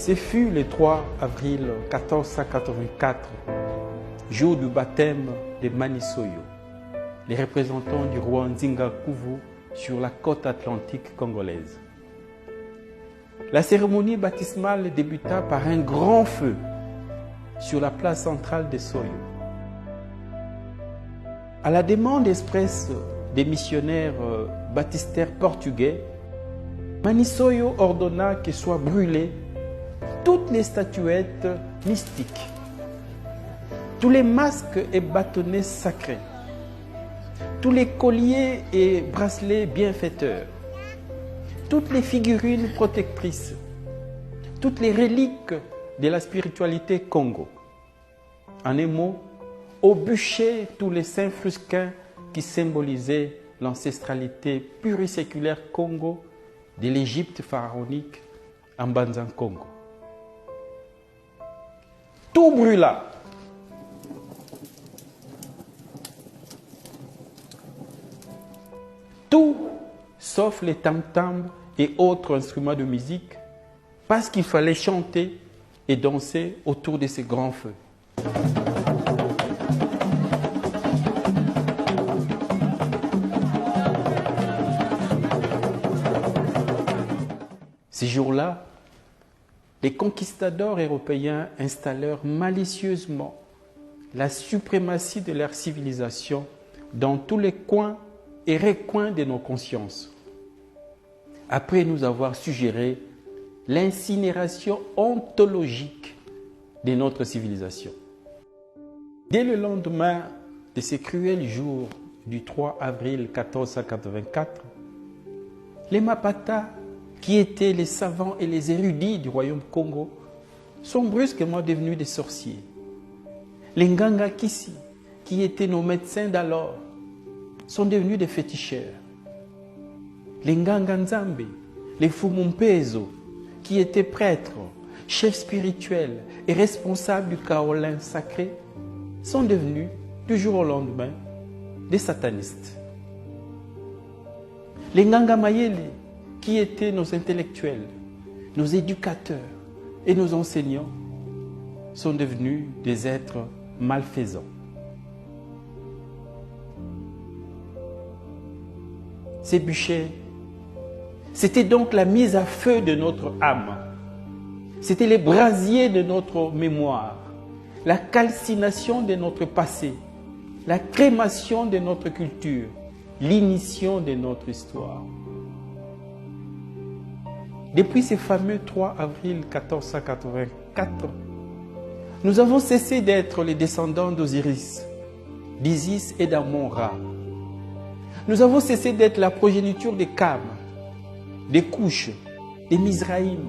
Ce fut le 3 avril 1484, jour du baptême de Manisoyo, les représentants du roi Nzinga-Kuvu sur la côte atlantique congolaise. La cérémonie baptismale débuta par un grand feu sur la place centrale de Soyo. À la demande expresse des missionnaires baptistères portugais, Manisoyo ordonna que soient brûlées toutes les statuettes mystiques, tous les masques et bâtonnets sacrés, tous les colliers et bracelets bienfaiteurs, toutes les figurines protectrices, toutes les reliques de la spiritualité Congo. En un mot, au bûcher tous les saints frusquins qui symbolisaient l'ancestralité pluriséculaire Congo de l'Égypte pharaonique en Banzan Congo. Tout brûla. Tout sauf les tam-tams et autres instruments de musique, parce qu'il fallait chanter et danser autour de ces grands feux. Ces jours-là, les conquistadors européens installèrent malicieusement la suprématie de leur civilisation dans tous les coins et recoins de nos consciences, après nous avoir suggéré l'incinération ontologique de notre civilisation. Dès le lendemain de ces cruels jours du 3 avril 1484, les Mapata, qui étaient les savants et les érudits du royaume Congo, sont brusquement devenus des sorciers. Les Nganga Kisi, qui étaient nos médecins d'alors, sont devenus des féticheurs. Les Nganga Nzambe, les Fumumpezo, qui étaient prêtres, chefs spirituels et responsables du kaolin sacré, sont devenus, du jour au lendemain, des satanistes. Les Nganga Mayele, qui étaient nos intellectuels, nos éducateurs et nos enseignants, sont devenus des êtres malfaisants. Ces bûchers, c'était donc la mise à feu de notre âme. C'était les brasiers de notre mémoire, la calcination de notre passé, la crémation de notre culture, l'ignition de notre histoire. Depuis ce fameux 3 avril 1484, nous avons cessé d'être les descendants d'Osiris, d'Isis et d'Amon-Ra. Nous avons cessé d'être la progéniture des Kam, des Couches, des Mizraïm,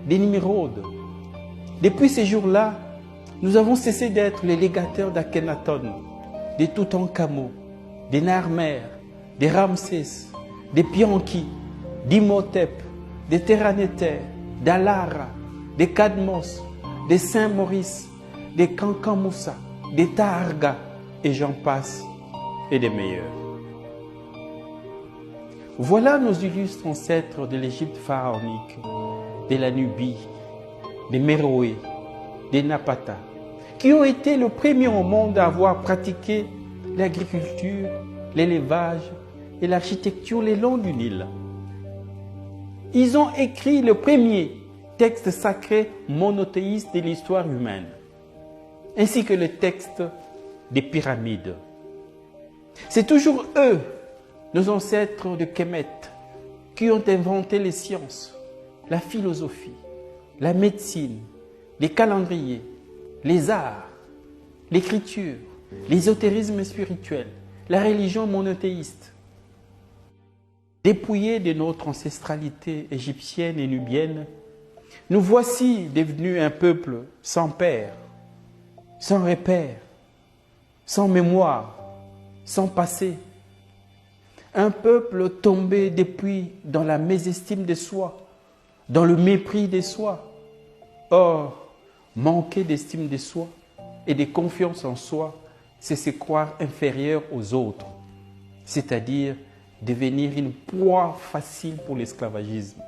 des Nimrod. Depuis ces jours-là, nous avons cessé d'être les légateurs d'Akhenaton, des Toutankhamon, des Narmer, des Ramsès, des Pianki, d'Imhotep, des Terranéter, d'Alara, des Cadmos, des Saint-Maurice, des Kankamoussa, des Taharga, et j'en passe, et des meilleurs. Voilà nos illustres ancêtres de l'Égypte pharaonique, de la Nubie, des Méroé, des Napata, qui ont été le premier au monde à avoir pratiqué l'agriculture, l'élevage et l'architecture le long du Nil. Ils ont écrit le premier texte sacré monothéiste de l'histoire humaine, ainsi que le texte des pyramides. C'est toujours eux, nos ancêtres de Kemet, qui ont inventé les sciences, la philosophie, la médecine, les calendriers, les arts, l'écriture, l'ésotérisme spirituel, la religion monothéiste. Dépouillés de notre ancestralité égyptienne et nubienne, nous voici devenus un peuple sans père, sans repère, sans mémoire, sans passé. Un peuple tombé depuis dans la mésestime de soi, dans le mépris de soi. Or, manquer d'estime de soi et de confiance en soi, c'est se croire inférieur aux autres, c'est-à-dire devenir une proie facile pour l'esclavagisme.